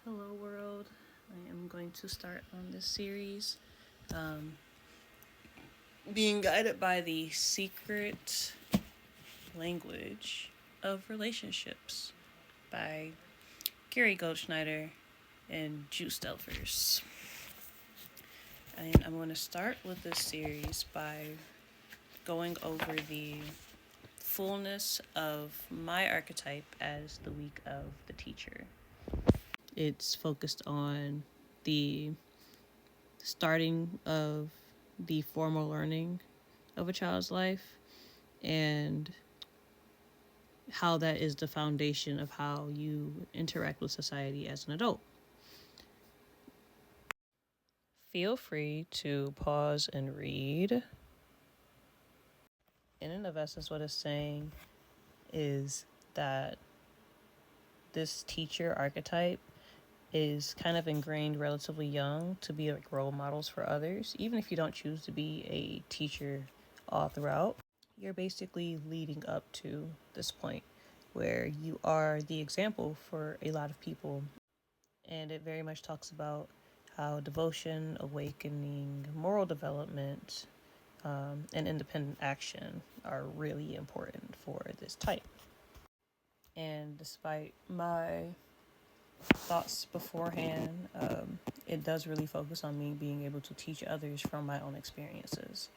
Hello, world. I am going to start on this series being guided by the secret language of relationships by Gary Goldschneider and Juice Delvers. And I'm going to start with this series by going over the fullness of my archetype as the week of the teacher. It's focused on the starting of the formal learning of a child's life and how that is the foundation of how you interact with society as an adult. Feel free to pause and read. In of essence, what it's saying is that this teacher archetype is kind of ingrained relatively young to be like role models for others. Even if you don't choose to be a teacher all throughout, you're basically leading up to this point where you are the example for a lot of people. And it very much talks about how devotion, awakening, moral development, and independent action are really important for this type. And despite my thoughts beforehand, it does really focus on me being able to teach others from my own experiences.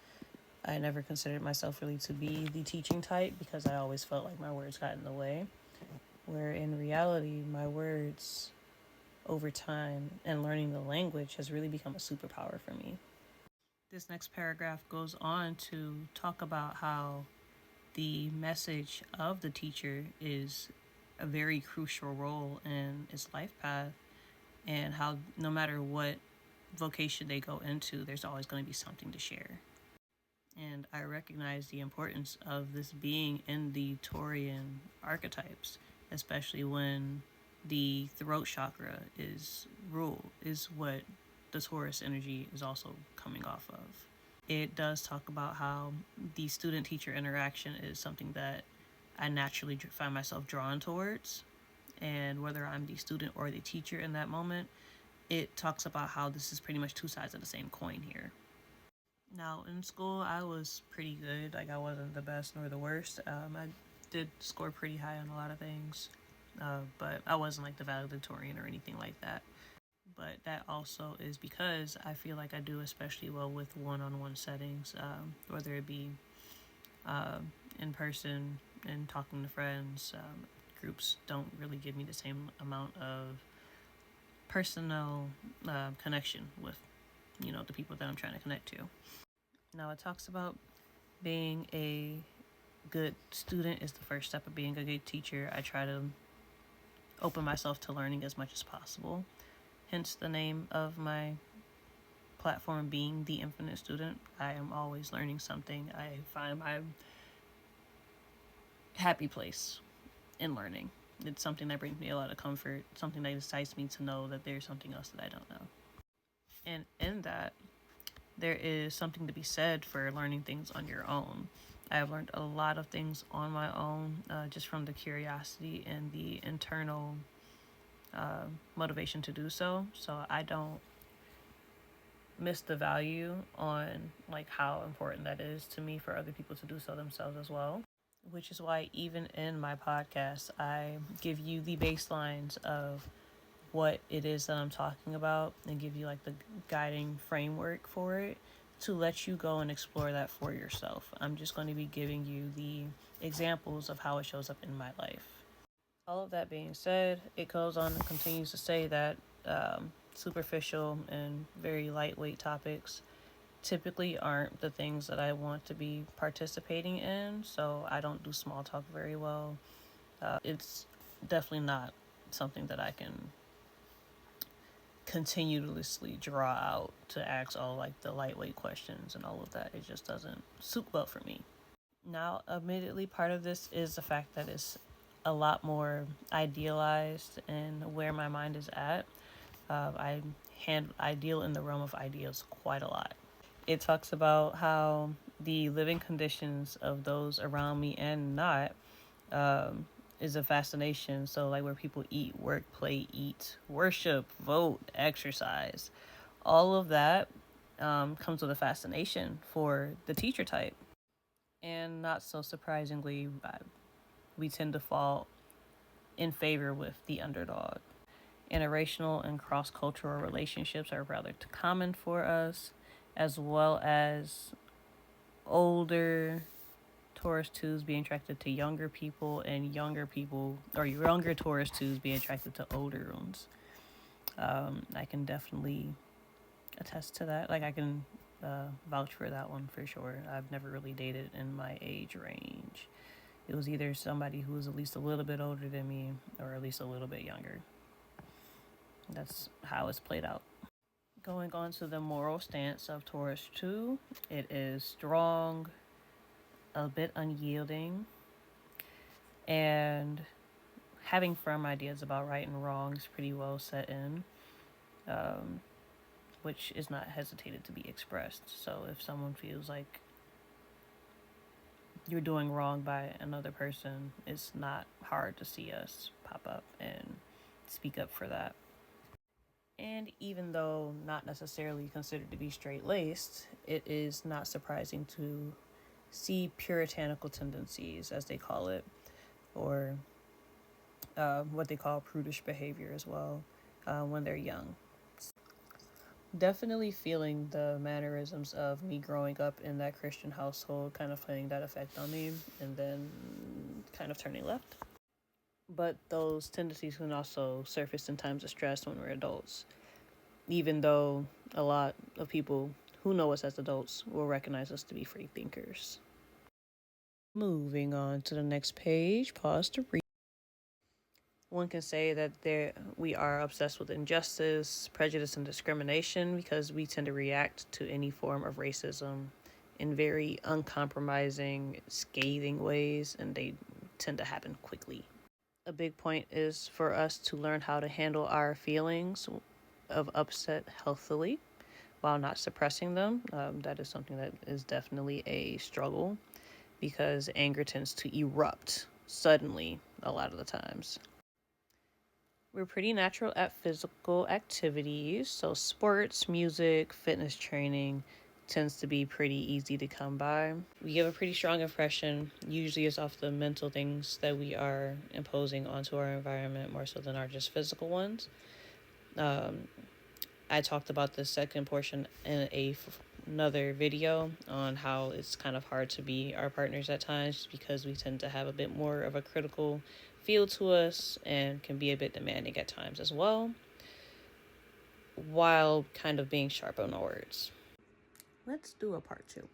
I never considered myself really to be the teaching type because I always felt like my words got in the way. Where in reality, my words over time and learning the language has really become a superpower for me. This next paragraph goes on to talk about how the message of the teacher is a very crucial role in its life path, and how no matter what vocation they go into, there's always going to be something to share. And I recognize the importance of this being in the Taurian archetypes, especially when the throat chakra is what the Taurus energy is also coming off of. It does talk about how the student teacher interaction is something that I naturally find myself drawn towards, and whether I'm the student or the teacher in that moment, it talks about how this is pretty much two sides of the same coin here. Now, in school, I was pretty good. Like, I wasn't the best nor the worst. I did score pretty high on a lot of things, but I wasn't like the valedictorian or anything like that. But that also is because I feel like I do especially well with one-on-one settings, whether it be in person and talking to friends. Groups don't really give me the same amount of personal connection with, the people that I'm trying to connect to. Now, it talks about being a good student is the first step of being a good teacher. I try to open myself to learning as much as possible. Hence the name of my platform being The Infinite Student. I am always learning something. I find my happy place in learning. It's something that brings me a lot of comfort, something that excites me to know that there's something else that I don't know. And in that, there is something to be said for learning things on your own. I have learned a lot of things on my own, just from the curiosity and the internal motivation to do so. So I don't miss the value on like how important that is to me for other people to do so themselves as well. Which is why even in my podcast, I give you the baselines of what it is that I'm talking about and give you like the guiding framework for it to let you go and explore that for yourself. I'm just going to be giving you the examples of how it shows up in my life. All of that being said, it goes on and continues to say that superficial and very lightweight topics typically aren't the things that I want to be participating in, so I don't do small talk very well. It's definitely not something that I can continuously draw out to ask all like the lightweight questions and all of that. It just doesn't suit well for me. Now, admittedly, part of this is the fact that it's a lot more idealized and where my mind is at. I deal in the realm of ideas quite a lot. It talks about how the living conditions of those around me and not is a fascination. So like where people eat, work, play, eat, worship, vote, exercise, all of that comes with a fascination for the teacher type. And not so surprisingly, we tend to fall in favor with the underdog. Interracial and cross cultural relationships are rather common for us, as well as older Taurus twos being attracted to younger people, and younger people or younger Taurus twos being attracted to older ones. I can definitely attest to that. Like I can vouch for that one for sure. I've never really dated in my age range. It was either somebody who was at least a little bit older than me or at least a little bit younger. That's how it's played out. Going on to the moral stance of Taurus 2, it is strong, a bit unyielding, and having firm ideas about right and wrong is pretty well set in, which is not hesitated to be expressed. So if someone feels like you're doing wrong by another person, it's not hard to see us pop up and speak up for that. And even though not necessarily considered to be straight-laced, it is not surprising to see puritanical tendencies, as they call it, or what they call prudish behavior as well, when they're young. Definitely feeling the mannerisms of me growing up in that Christian household, kind of playing that effect on me, and then kind of turning left. But those tendencies can also surface in times of stress when we're adults, even though a lot of people who know us as adults will recognize us to be free thinkers. Moving on to the next page, pause to read. One can say that we are obsessed with injustice, prejudice, and discrimination because we tend to react to any form of racism in very uncompromising, scathing ways, and they tend to happen quickly. A big point is for us to learn how to handle our feelings of upset healthily while not suppressing them. That is something that is definitely a struggle because anger tends to erupt suddenly a lot of the times. We're pretty natural at physical activities, so sports, music, fitness training tends to be pretty easy to come by. We give a pretty strong impression, usually it's off the mental things that we are imposing onto our environment more so than our just physical ones. I talked about the second portion in another video on how it's kind of hard to be our partners at times because we tend to have a bit more of a critical feel to us and can be a bit demanding at times as well, while kind of being sharp on our words. Let's do a part 2.